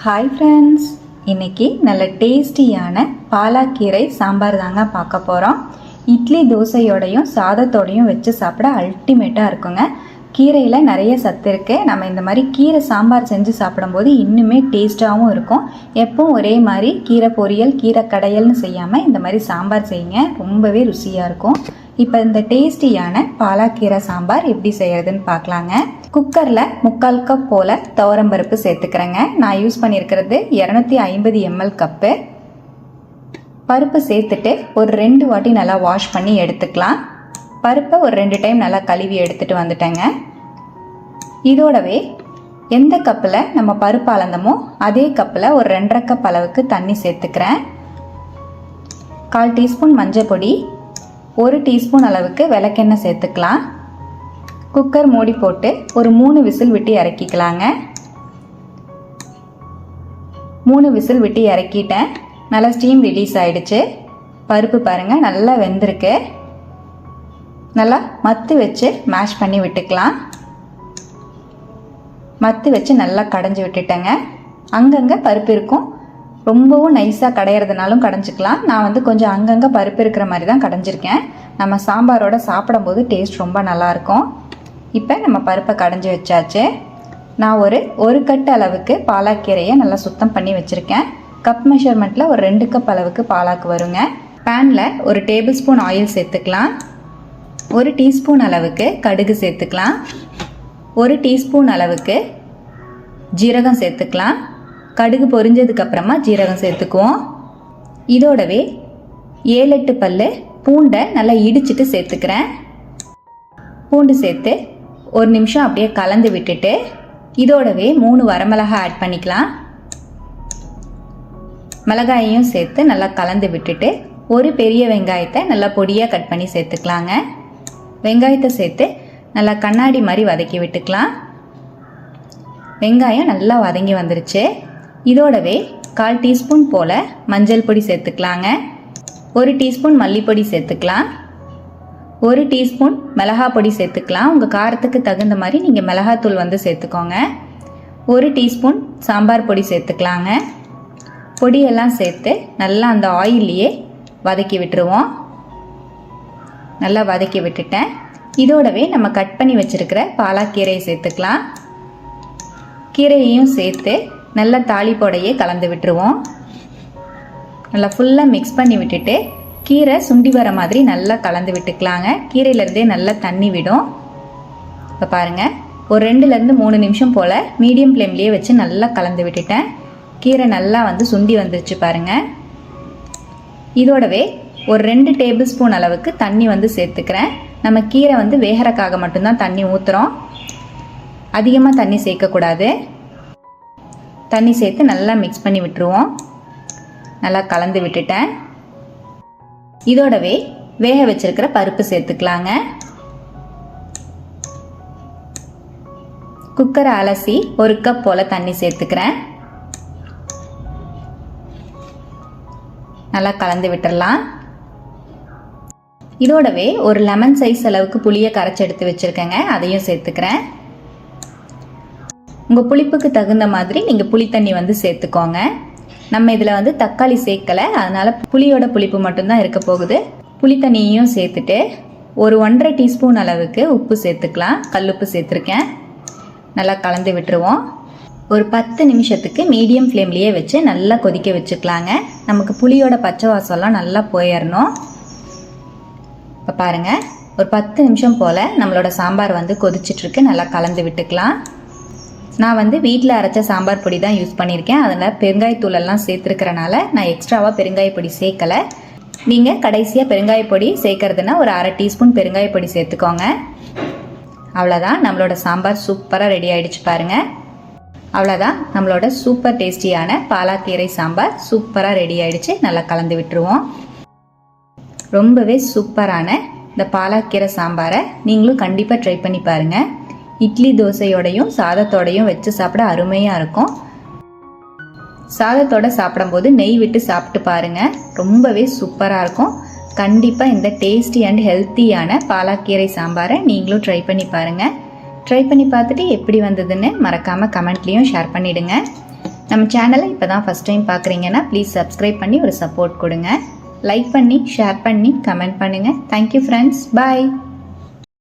Hi friends, இன்றைக்கி நல்ல டேஸ்டியான பாலாக்கீரை சாம்பார் தாங்க பார்க்க போகிறோம். இட்லி தோசையோடையும் சாதத்தோடையும் வச்சு சாப்பிட அல்டிமேட்டாக இருக்குங்க. கீரையில் நிறைய சத்து இருக்குது. நம்ம இந்த மாதிரி கீரை சாம்பார் செஞ்சு சாப்பிடும்போது இன்னுமே டேஸ்ட்டாகவும் இருக்கும். எப்பவும் ஒரே மாதிரி கீரை பொரியல் கீரை கடையல்னு செய்யாமல் இந்த மாதிரி சாம்பார் செய்யுங்க, ரொம்பவே ருசியாக இருக்கும். இப்போ இந்த டேஸ்டியான பாலாக்கீரை சாம்பார் எப்படி செய்கிறதுன்னு பார்க்கலாங்க. குக்கரில் 3/4 கப் போல் துவரம்பருப்பு சேர்த்துக்கிறேங்க. நான் யூஸ் பண்ணியிருக்கிறது 250 ml கப்பு. பருப்பு சேர்த்துட்டு ஒரு 2 வாட்டி நல்லா வாஷ் பண்ணி எடுத்துக்கலாம். பருப்பை ஒரு 2 டைம் நல்லா கழுவி எடுத்துகிட்டு வந்துட்டேங்க. இதோடவே எந்த கப்பில் நம்ம பருப்பு அளந்தமோ அதே கப்பில் ஒரு 2.5 கப் அளவுக்கு தண்ணி சேர்த்துக்கிறேன். 1/4 டீஸ்பூன் மஞ்சள் பொடி, 1 டீஸ்பூன் அளவுக்கு விளக்கெண்ணெய் சேர்த்துக்கலாம். குக்கர் மூடி போட்டு ஒரு 3 விசில் விட்டு இறக்கிக்கலாங்க. 3 விசில் விட்டு இறக்கிட்டேன். நல்லா ஸ்டீம் ரிலீஸ் ஆகிடுச்சு. பருப்பு பாருங்கள் நல்லா வெந்திருக்கு. நல்லா மத்து வச்சு மேஷ் பண்ணி விட்டுக்கலாம். மத்து வச்சு நல்லா கடைஞ்சி விட்டுட்டேங்க. அங்கங்கே பருப்பு இருக்கும், ரொம்பவும் நைஸாக கடையிறதுனாலும் கடைஞ்சிக்கலாம். நான் கொஞ்சம் அங்கங்கே பருப்பு இருக்கிற மாதிரி தான் கடைஞ்சிருக்கேன். நம்ம சாம்பாரோட சாப்பிடும்போது டேஸ்ட் ரொம்ப நல்லாயிருக்கும். இப்போ நம்ம பருப்பை கடைஞ்சி வச்சாச்சு. நான் ஒரு கட்டு அளவுக்கு பாலாக்கீரையை நல்லா சுத்தம் பண்ணி வச்சுருக்கேன். கப் மெஷர்மெண்ட்டில் ஒரு 2 கப் அளவுக்கு பாலாக்கு வருங்க. பேனில் ஒரு டேபிள் ஸ்பூன் ஆயில் சேர்த்துக்கலாம். 1 டீஸ்பூன் அளவுக்கு கடுகு சேர்த்துக்கலாம். 1 டீஸ்பூன் அளவுக்கு ஜீரகம் சேர்த்துக்கலாம். கடுகு பொரிஞ்சதுக்கப்புறமா ஜீரகம் சேர்த்துக்குவோம். இதோடவே 7-8 பல் பூண்டை நல்லா இடிச்சிட்டு சேர்த்துக்கிறேன். பூண்டு சேர்த்து 1 நிமிஷம் அப்படியே கலந்து விட்டுட்டு இதோடவே 3 வரமிளகாய் ஆட் பண்ணிக்கலாம். மிளகாயையும் சேர்த்து நல்லா கலந்து விட்டுட்டு ஒரு பெரிய வெங்காயத்தை நல்லா பொடியாக கட் பண்ணி சேர்த்துக்கலாங்க. வெங்காயத்தை சேர்த்து நல்லா கண்ணாடி மாதிரி வதக்கி விட்டுக்கலாம். வெங்காயம் நல்லா வதங்கி வந்துருச்சு. இதோடவே 1/4 டீஸ்பூன் போல் மஞ்சள் பொடி சேர்த்துக்கலாங்க. 1 டீஸ்பூன் மல்லிப்பொடி சேர்த்துக்கலாம். 1 டீஸ்பூன் மிளகாய் பொடி சேர்த்துக்கலாம். உங்கள் காரத்துக்கு தகுந்த மாதிரி நீங்கள் மிளகாத்தூள் சேர்த்துக்கோங்க. 1 டீஸ்பூன் சாம்பார் பொடி சேர்த்துக்கலாங்க. பொடியெல்லாம் சேர்த்து நல்லா அந்த ஆயிலையே வதக்கி விட்டுருவோம். நல்லா வதக்கி விட்டுட்டேன். இதோடவே நம்ம கட் பண்ணி வச்சுருக்கிற பாலாக்கீரையை சேர்த்துக்கலாம். கீரையையும் சேர்த்து நல்லா தாளிப்போடையே கலந்து விட்டுருவோம். நல்லா ஃபுல்லாக மிக்ஸ் பண்ணி விட்டுட்டு கீரை சுண்டி வர மாதிரி நல்லா கலந்து விட்டுக்கலாங்க. கீரையிலேருந்தே நல்லா தண்ணி விடும். இப்போ பாருங்கள், ஒரு 2-3 நிமிஷம் போல் மீடியம் ஃப்ளேம்லேயே வச்சு நல்லா கலந்து விட்டுட்டேன். கீரை நல்லா சுண்டி வந்துருச்சு பாருங்கள். இதோடவே ஒரு 2 டேபிள் ஸ்பூன் அளவுக்கு தண்ணி சேர்த்துக்கிறேன். நம்ம கீரை வேகறக்காக மட்டும்தான் தண்ணி ஊற்றுறோம், அதிகமாக தண்ணி சேர்க்கக்கூடாது. தண்ணி சேர்த்து நல்லா மிக்ஸ் பண்ணி விட்டுருவோம். நல்லா கலந்து விட்டுட்டேன். இதோடவே வேக வச்சிருக்கிற பருப்பு சேர்த்துக்கலாங்க. குக்கரை அலசி 1 கப் போல் தண்ணி சேர்த்துக்கிறேன். நல்லா கலந்து விட்டுடலாம். இதோடவே ஒரு லெமன் சைஸ் அளவுக்கு புளியை கரைச்சி எடுத்து வச்சுருக்கேங்க, அதையும் சேர்த்துக்கிறேன். உங்கள் புளிப்புக்கு தகுந்த மாதிரி நீங்கள் புளி தண்ணி சேர்த்துக்கோங்க. நம்ம இதில் தக்காளி சேர்க்கலை, அதனால் புளியோட புளிப்பு மட்டும்தான் இருக்க போகுது. புளி தண்ணியையும் சேர்த்துட்டு ஒரு 1.5 டீஸ்பூன் அளவுக்கு உப்பு சேர்த்துக்கலாம். கல்லுப்பு சேர்த்துருக்கேன். நல்லா கலந்து விட்டுருவோம். ஒரு 10 நிமிஷத்துக்கு மீடியம் ஃப்ளேம்லேயே வச்சு நல்லா கொதிக்க வச்சுக்கலாங்க. நமக்கு புளியோட பச்சை வாசம்லாம் நல்லா போயிடணும். இப்போ பாருங்கள், ஒரு 10 நிமிஷம் போல் நம்மளோட சாம்பார் கொதிச்சிட்ருக்கு. நல்லா கலந்து விட்டுக்கலாம். நான் வீட்டில் அரைச்ச சாம்பார் பொடி தான் யூஸ் பண்ணியிருக்கேன். அதில் பெருங்காயத்தூளெல்லாம் சேர்த்துருக்கிறனால நான் எக்ஸ்ட்ராவாக பெருங்காயப்பொடி சேர்க்கலை. நீங்கள் கடைசியாக பெருங்காயப்பொடி சேர்க்கறதுனா ஒரு 1/2 டீஸ்பூன் பெருங்காயப்பொடி சேர்த்துக்கோங்க. அவ்வளோதான், நம்மளோட சாம்பார் சூப்பராக ரெடி ஆகிடுச்சு பாருங்கள். அவ்வளோதான், நம்மளோட சூப்பர் டேஸ்டியான பாலாக்கீரை சாம்பார் சூப்பராக ரெடி ஆகிடுச்சு. நல்லா கலந்து விட்டுருவோம். ரொம்பவே சூப்பரான இந்த பாலாக்கீரை சாம்பாரை நீங்களும் கண்டிப்பாக ட்ரை பண்ணி பாருங்கள். இட்லி தோசையோடையும் சாதத்தோடையும் வச்சு சாப்பிட அருமையாக இருக்கும். சாதத்தோடு சாப்பிடும்போது நெய் விட்டு சாப்பிட்டு பாருங்கள், ரொம்பவே சூப்பராக இருக்கும். கண்டிப்பாக இந்த டேஸ்டி அண்ட் ஹெல்த்தியான பாலாக்கீரை சாம்பாரை நீங்களும் ட்ரை பண்ணி பாருங்கள். ட்ரை பண்ணி பார்த்துட்டு எப்படி வந்ததுன்னு மறக்காமல் கமெண்ட்லேயும் ஷேர் பண்ணிவிடுங்க. நம்ம சேனலை இப்போ தான் ஃபஸ்ட் டைம் பார்க்குறீங்கன்னா ப்ளீஸ் சப்ஸ்கிரைப் பண்ணி ஒரு சப்போர்ட் கொடுங்க. லைக் பண்ணி ஷேர் பண்ணி கமெண்ட் பண்ணுங்கள். Thank you friends. பாய்.